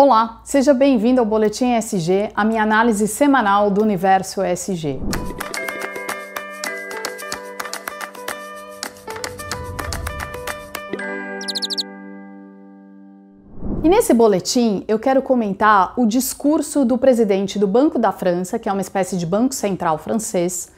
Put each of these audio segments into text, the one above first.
Olá, seja bem-vindo ao Boletim ESG, a minha análise semanal do universo ESG. E nesse boletim eu quero comentar o discurso do presidente do Banco da França, que é uma espécie de banco central francês,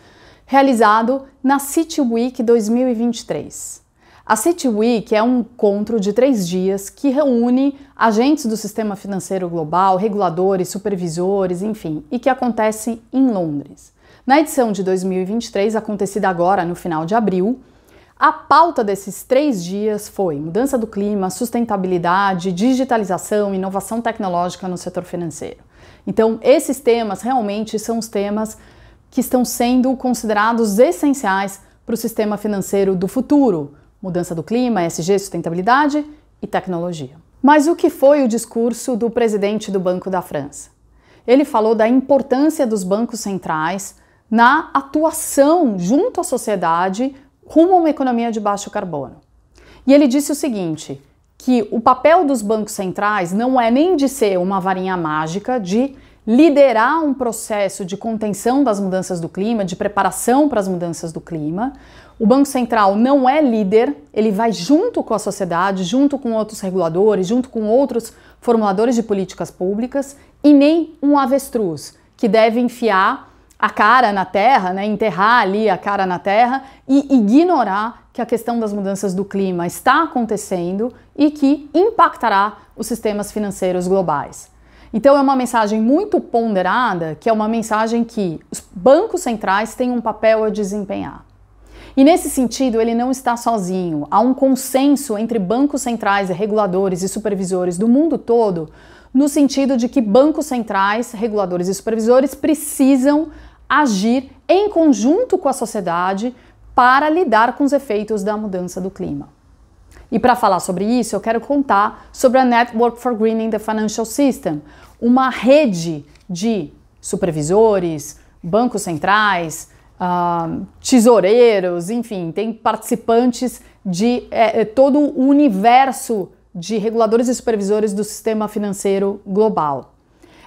realizado na City Week 2023. A City Week é um encontro de 3 dias que reúne agentes do sistema financeiro global, reguladores, supervisores, enfim, e que acontece em Londres. Na edição de 2023, acontecida agora no final de abril, a pauta desses 3 dias foi mudança do clima, sustentabilidade, digitalização, inovação tecnológica no setor financeiro. Então, esses temas realmente são os temas que estão sendo considerados essenciais para o sistema financeiro do futuro. Mudança do clima, ESG, sustentabilidade e tecnologia. Mas o que foi o discurso do presidente do Banco da França? Ele falou da importância dos bancos centrais na atuação junto à sociedade rumo a uma economia de baixo carbono. E ele disse o seguinte, que o papel dos bancos centrais não é nem de ser uma varinha mágica, de liderar um processo de contenção das mudanças do clima, de preparação para as mudanças do clima. O Banco Central não é líder, ele vai junto com a sociedade, junto com outros reguladores, junto com outros formuladores de políticas públicas, e nem um avestruz, que deve enfiar a cara na terra, né, enterrar ali a cara na terra e ignorar que a questão das mudanças do clima está acontecendo e que impactará os sistemas financeiros globais. Então é uma mensagem muito ponderada, que é uma mensagem que os bancos centrais têm um papel a desempenhar. E nesse sentido ele não está sozinho, há um consenso entre bancos centrais, reguladores e supervisores do mundo todo, no sentido de que bancos centrais, reguladores e supervisores precisam agir em conjunto com a sociedade para lidar com os efeitos da mudança do clima. E para falar sobre isso, eu quero contar sobre a Network for Greening the Financial System, uma rede de supervisores, bancos centrais, tesoureiros, enfim, tem participantes de todo o universo de reguladores e supervisores do sistema financeiro global.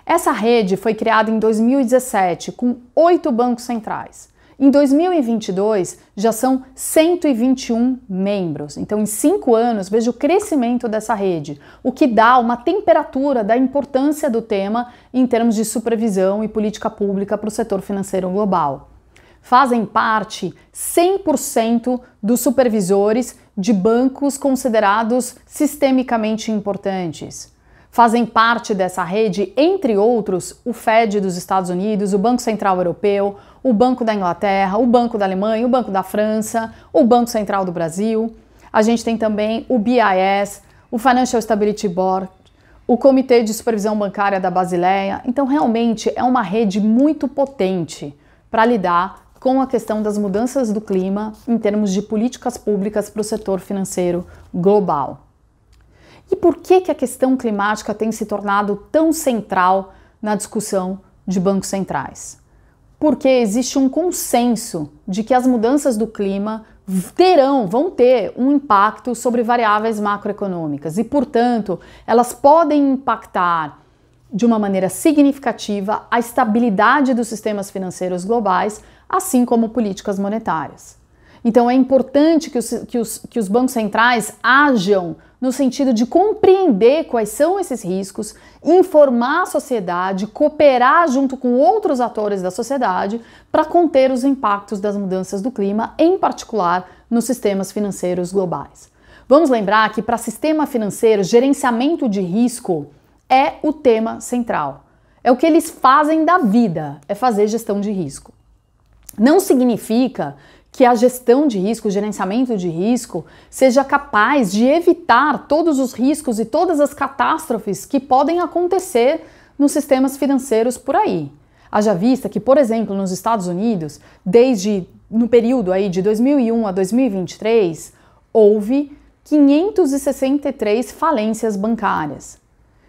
Essa rede foi criada em 2017 com 8 bancos centrais. Em 2022, já são 121 membros. Então, em 5 anos, veja o crescimento dessa rede, o que dá uma temperatura da importância do tema em termos de supervisão e política pública para o setor financeiro global. Fazem parte 100% dos supervisores de bancos considerados sistemicamente importantes. Fazem parte dessa rede, entre outros, o Fed dos Estados Unidos, o Banco Central Europeu, o Banco da Inglaterra, o Banco da Alemanha, o Banco da França, o Banco Central do Brasil. A gente tem também o BIS, o Financial Stability Board, o Comitê de Supervisão Bancária da Basileia. Então, realmente, é uma rede muito potente para lidar com a questão das mudanças do clima em termos de políticas públicas para o setor financeiro global. E por que a questão climática tem se tornado tão central na discussão de bancos centrais? Porque existe um consenso de que as mudanças do clima vão ter um impacto sobre variáveis macroeconômicas e, portanto, elas podem impactar de uma maneira significativa a estabilidade dos sistemas financeiros globais, assim como políticas monetárias. Então é importante que os bancos centrais ajam no sentido de compreender quais são esses riscos, informar a sociedade, cooperar junto com outros atores da sociedade para conter os impactos das mudanças do clima, em particular nos sistemas financeiros globais. Vamos lembrar que para sistema financeiro, gerenciamento de risco é o tema central. É o que eles fazem da vida, é fazer gestão de risco. Não significa que a gestão de risco, o gerenciamento de risco, seja capaz de evitar todos os riscos e todas as catástrofes que podem acontecer nos sistemas financeiros por aí. Haja vista que, por exemplo, nos Estados Unidos, no período aí de 2001 a 2023, houve 563 falências bancárias.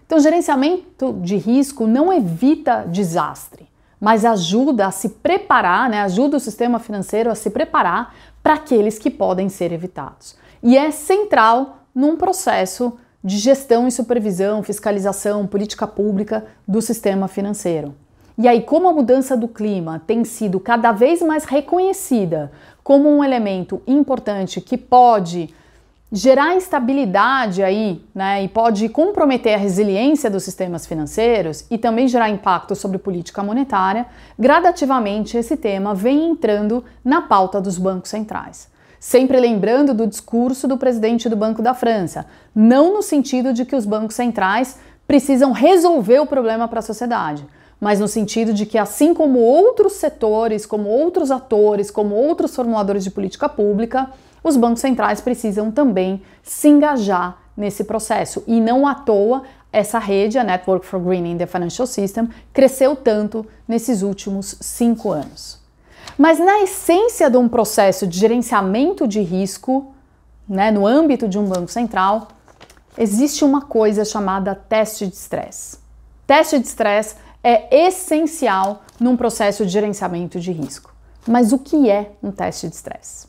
Então, gerenciamento de risco não evita desastre, mas ajuda a se preparar, né? Ajuda o sistema financeiro a se preparar para aqueles que podem ser evitados. E é central num processo de gestão e supervisão, fiscalização, política pública do sistema financeiro. E aí, como a mudança do clima tem sido cada vez mais reconhecida como um elemento importante que pode gerar instabilidade aí, né, e pode comprometer a resiliência dos sistemas financeiros e também gerar impacto sobre política monetária, gradativamente esse tema vem entrando na pauta dos bancos centrais. Sempre lembrando do discurso do presidente do Banco da França, não no sentido de que os bancos centrais precisam resolver o problema para a sociedade, mas no sentido de que, assim como outros setores, como outros atores, como outros formuladores de política pública, os bancos centrais precisam também se engajar nesse processo. E não à toa, essa rede, a Network for Greening the Financial System, cresceu tanto nesses últimos 5 anos. Mas na essência de um processo de gerenciamento de risco, né, no âmbito de um banco central, existe uma coisa chamada teste de estresse. Teste de estresse é essencial num processo de gerenciamento de risco. Mas o que é um teste de estresse?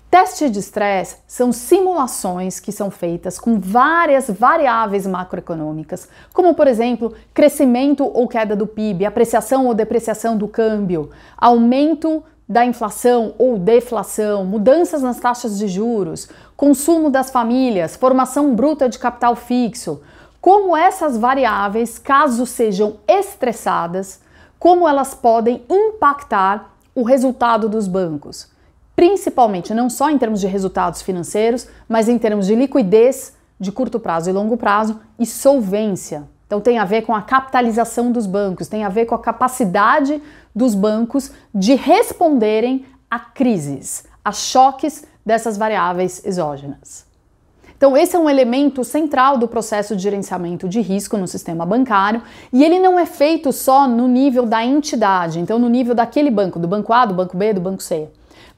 Teste de estresse são simulações que são feitas com várias variáveis macroeconômicas, como, por exemplo, crescimento ou queda do PIB, apreciação ou depreciação do câmbio, aumento da inflação ou deflação, mudanças nas taxas de juros, consumo das famílias, formação bruta de capital fixo. Como essas variáveis, caso sejam estressadas, como elas podem impactar o resultado dos bancos. Principalmente, não só em termos de resultados financeiros, mas em termos de liquidez de curto prazo e longo prazo e solvência. Então tem a ver com a capitalização dos bancos, tem a ver com a capacidade dos bancos de responderem a crises, a choques dessas variáveis exógenas. Então esse é um elemento central do processo de gerenciamento de risco no sistema bancário e ele não é feito só no nível da entidade, então no nível daquele banco, do banco A, do banco B, do banco C,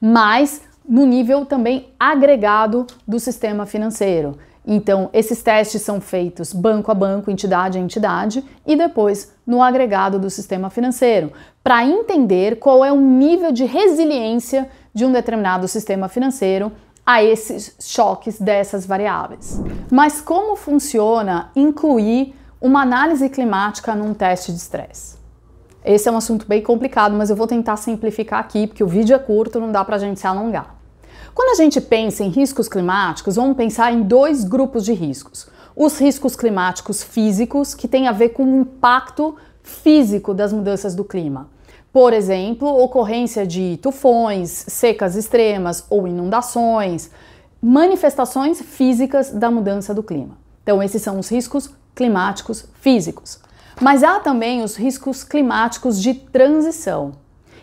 mas no nível também agregado do sistema financeiro. Então, esses testes são feitos banco a banco, entidade a entidade e depois no agregado do sistema financeiro, para entender qual é o nível de resiliência de um determinado sistema financeiro a esses choques dessas variáveis. Mas como funciona incluir uma análise climática num teste de estresse? Esse é um assunto bem complicado, mas eu vou tentar simplificar aqui, porque o vídeo é curto, não dá pra gente se alongar. Quando a gente pensa em riscos climáticos, vamos pensar em 2 grupos de riscos. Os riscos climáticos físicos, que têm a ver com o impacto físico das mudanças do clima. Por exemplo, ocorrência de tufões, secas extremas ou inundações, manifestações físicas da mudança do clima. Então, esses são os riscos climáticos físicos. Mas há também os riscos climáticos de transição.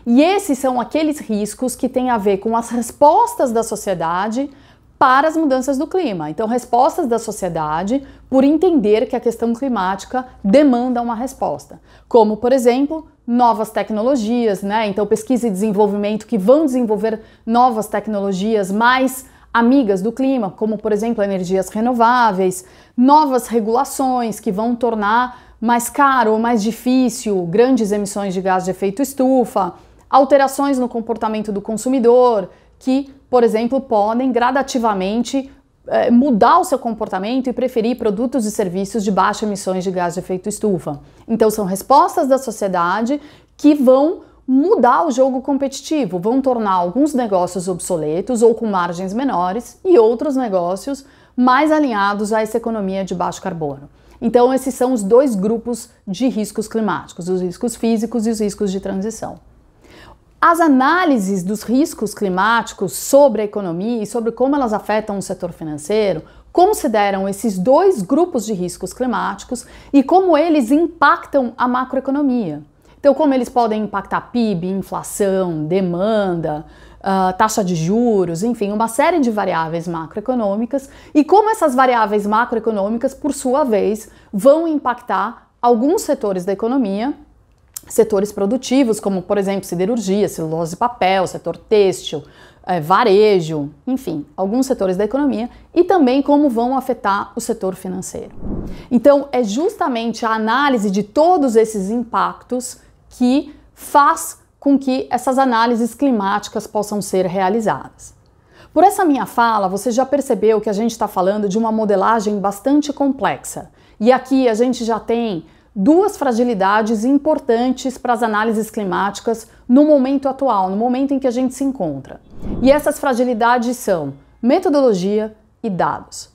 E esses são aqueles riscos que têm a ver com as respostas da sociedade para as mudanças do clima. Então, respostas da sociedade por entender que a questão climática demanda uma resposta. Como, por exemplo, novas tecnologias, né? Então, pesquisa e desenvolvimento que vão desenvolver novas tecnologias mais amigas do clima, como, por exemplo, energias renováveis, novas regulações que vão tornar mais caro ou mais difícil grandes emissões de gás de efeito estufa, alterações no comportamento do consumidor que, por exemplo, podem gradativamente mudar o seu comportamento e preferir produtos e serviços de baixas emissões de gás de efeito estufa. Então são respostas da sociedade que vão mudar o jogo competitivo, vão tornar alguns negócios obsoletos ou com margens menores e outros negócios mais alinhados a essa economia de baixo carbono. Então, esses são os 2 grupos de riscos climáticos, os riscos físicos e os riscos de transição. As análises dos riscos climáticos sobre a economia e sobre como elas afetam o setor financeiro consideram esses 2 grupos de riscos climáticos e como eles impactam a macroeconomia. Então, como eles podem impactar PIB, inflação, demanda, taxa de juros, enfim, uma série de variáveis macroeconômicas e como essas variáveis macroeconômicas, por sua vez, vão impactar alguns setores da economia, setores produtivos, como, por exemplo, siderurgia, celulose e papel, setor têxtil, varejo, enfim, alguns setores da economia e também como vão afetar o setor financeiro. Então, é justamente a análise de todos esses impactos que faz com que essas análises climáticas possam ser realizadas. Por essa minha fala, você já percebeu que a gente está falando de uma modelagem bastante complexa. E aqui a gente já tem duas fragilidades importantes para as análises climáticas no momento atual, no momento em que a gente se encontra. E essas fragilidades são metodologia e dados.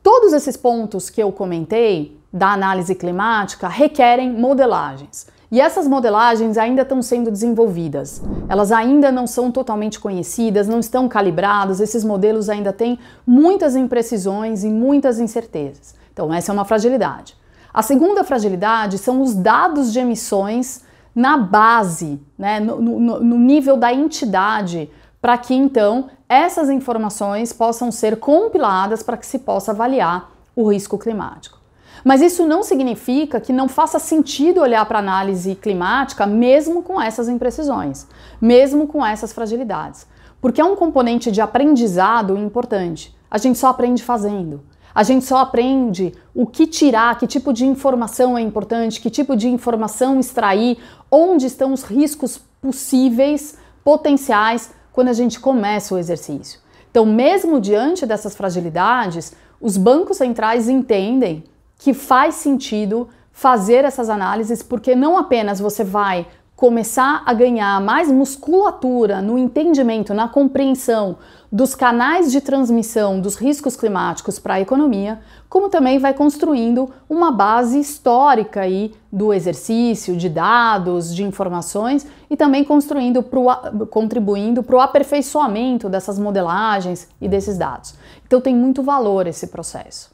Todos esses pontos que eu comentei da análise climática requerem modelagens. E essas modelagens ainda estão sendo desenvolvidas. Elas ainda não são totalmente conhecidas, não estão calibradas, esses modelos ainda têm muitas imprecisões e muitas incertezas. Então, essa é uma fragilidade. A segunda fragilidade são os dados de emissões na base, né, no nível da entidade, para que então essas informações possam ser compiladas para que se possa avaliar o risco climático. Mas isso não significa que não faça sentido olhar para a análise climática mesmo com essas imprecisões, mesmo com essas fragilidades, porque é um componente de aprendizado importante. A gente só aprende fazendo. A gente só aprende o que tirar, que tipo de informação é importante, que tipo de informação extrair, onde estão os riscos possíveis, potenciais, quando a gente começa o exercício. Então, mesmo diante dessas fragilidades, os bancos centrais entendem que faz sentido fazer essas análises, porque não apenas você vai começar a ganhar mais musculatura no entendimento, na compreensão dos canais de transmissão dos riscos climáticos para a economia, como também vai construindo uma base histórica aí do exercício, de dados, de informações e também contribuindo para o aperfeiçoamento dessas modelagens e desses dados. Então tem muito valor esse processo.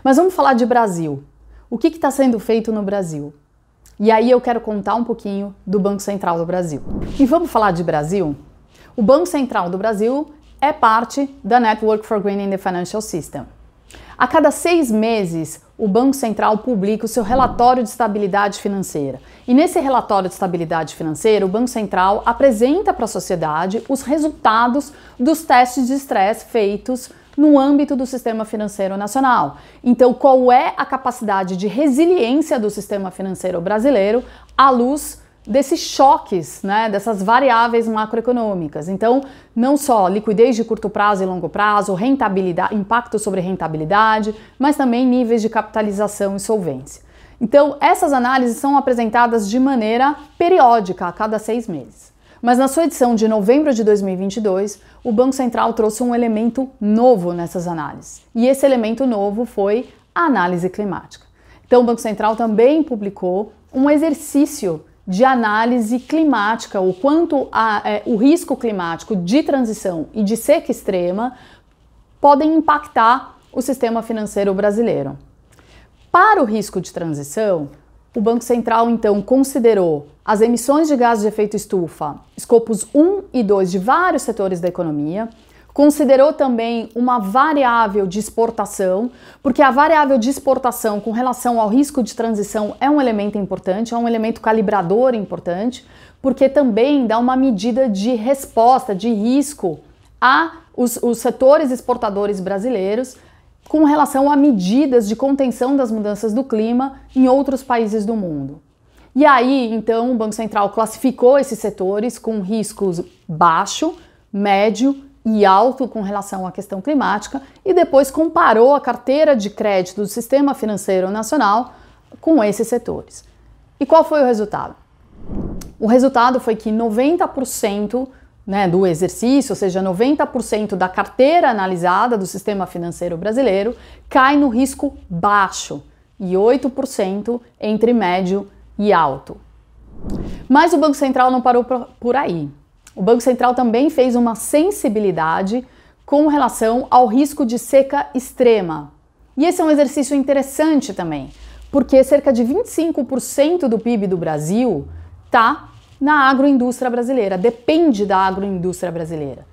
Mas vamos falar de Brasil. O que está sendo feito no Brasil? E aí eu quero contar um pouquinho do Banco Central do Brasil. E vamos falar de Brasil? O Banco Central do Brasil é parte da Network for Greening the Financial System. A cada 6 meses, o Banco Central publica o seu relatório de estabilidade financeira. E nesse relatório de estabilidade financeira, o Banco Central apresenta para a sociedade os resultados dos testes de estresse feitos no âmbito do sistema financeiro nacional. Então, qual é a capacidade de resiliência do sistema financeiro brasileiro à luz desses choques, né, dessas variáveis macroeconômicas? Então, não só liquidez de curto prazo e longo prazo, rentabilidade, impacto sobre rentabilidade, mas também níveis de capitalização e solvência. Então, essas análises são apresentadas de maneira periódica, a cada 6 meses. Mas na sua edição de novembro de 2022, o Banco Central trouxe um elemento novo nessas análises. E esse elemento novo foi a análise climática. Então o Banco Central também publicou um exercício de análise climática, o quanto o risco climático de transição e de seca extrema podem impactar o sistema financeiro brasileiro. Para o risco de transição, o Banco Central, então, considerou as emissões de gases de efeito estufa, escopos 1 e 2 de vários setores da economia, considerou também uma variável de exportação, porque a variável de exportação com relação ao risco de transição é um elemento importante, é um elemento calibrador importante, porque também dá uma medida de resposta, de risco os setores exportadores brasileiros, com relação a medidas de contenção das mudanças do clima em outros países do mundo. E aí, então, o Banco Central classificou esses setores com riscos baixo, médio e alto com relação à questão climática e depois comparou a carteira de crédito do Sistema Financeiro Nacional com esses setores. E qual foi o resultado? O resultado foi que 90% do exercício, ou seja, 90% da carteira analisada do sistema financeiro brasileiro cai no risco baixo e 8% entre médio e alto. Mas o Banco Central não parou por aí. O Banco Central também fez uma sensibilidade com relação ao risco de seca extrema. E esse é um exercício interessante também, porque cerca de 25% do PIB do Brasil está na agroindústria brasileira, depende da agroindústria brasileira,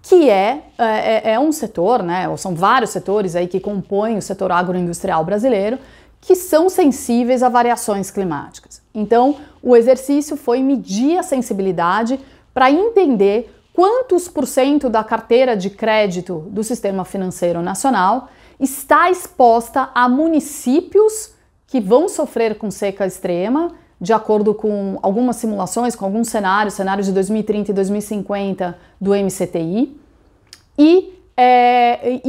que é um setor, né, ou são vários setores aí que compõem o setor agroindustrial brasileiro, que são sensíveis a variações climáticas. Então, o exercício foi medir a sensibilidade para entender quantos % da carteira de crédito do Sistema Financeiro Nacional está exposta a municípios que vão sofrer com seca extrema, de acordo com algumas simulações, com alguns cenários de 2030 e 2050 do MCTI, e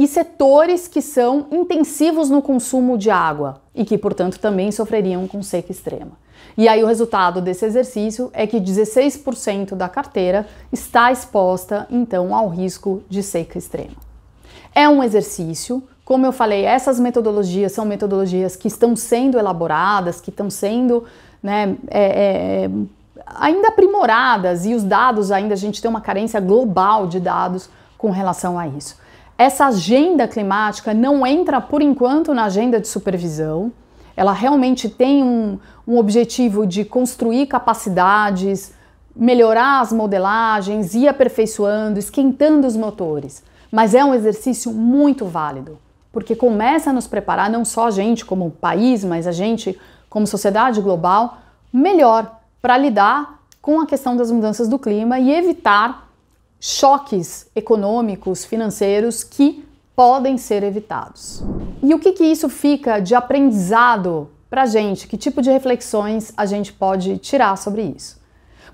setores que são intensivos no consumo de água e que, portanto, também sofreriam com seca extrema. E aí o resultado desse exercício é que 16% da carteira está exposta, então, ao risco de seca extrema. É um exercício, como eu falei, essas metodologias são metodologias que estão sendo elaboradas, que estão sendo, né, ainda aprimoradas, e os dados ainda, a gente tem uma carência global de dados com relação a isso. Essa agenda climática não entra, por enquanto, na agenda de supervisão. Ela realmente tem um objetivo de construir capacidades, melhorar as modelagens, ir aperfeiçoando, esquentando os motores. Mas é um exercício muito válido, porque começa a nos preparar, não só a gente como país, mas a gente como sociedade global, melhor para lidar com a questão das mudanças do clima e evitar choques econômicos, financeiros que podem ser evitados. E o que isso fica de aprendizado para a gente? Que tipo de reflexões a gente pode tirar sobre isso?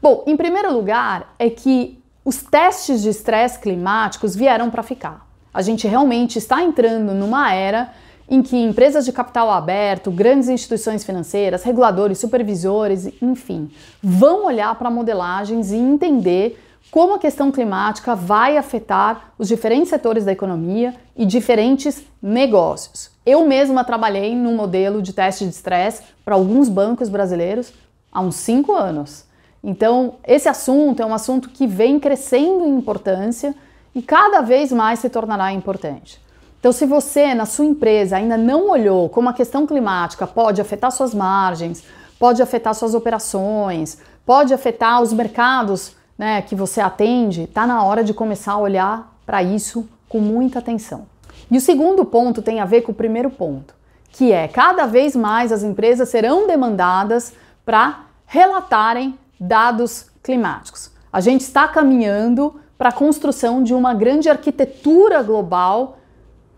Bom, em primeiro lugar, é que os testes de estresse climáticos vieram para ficar. A gente realmente está entrando numa era em que empresas de capital aberto, grandes instituições financeiras, reguladores, supervisores, enfim, vão olhar para modelagens e entender como a questão climática vai afetar os diferentes setores da economia e diferentes negócios. Eu mesma trabalhei num modelo de teste de estresse para alguns bancos brasileiros há uns 5 anos. Então, esse assunto é um assunto que vem crescendo em importância e cada vez mais se tornará importante. Então, se você, na sua empresa, ainda não olhou como a questão climática pode afetar suas margens, pode afetar suas operações, pode afetar os mercados, né, que você atende, está na hora de começar a olhar para isso com muita atenção. E o segundo ponto tem a ver com o primeiro ponto, que é cada vez mais as empresas serão demandadas para relatarem dados climáticos. A gente está caminhando para a construção de uma grande arquitetura global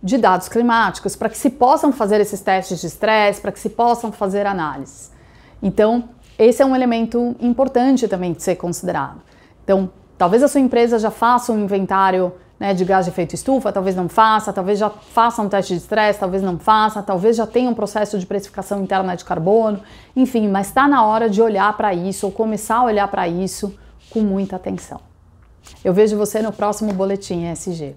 de dados climáticos, para que se possam fazer esses testes de estresse, para que se possam fazer análises. Então, esse é um elemento importante também de ser considerado. Então, talvez a sua empresa já faça um inventário, né, de gás de efeito estufa, talvez não faça, talvez já faça um teste de estresse, talvez não faça, talvez já tenha um processo de precificação interna de carbono, enfim, mas está na hora de olhar para isso ou começar a olhar para isso com muita atenção. Eu vejo você no próximo Boletim ESG.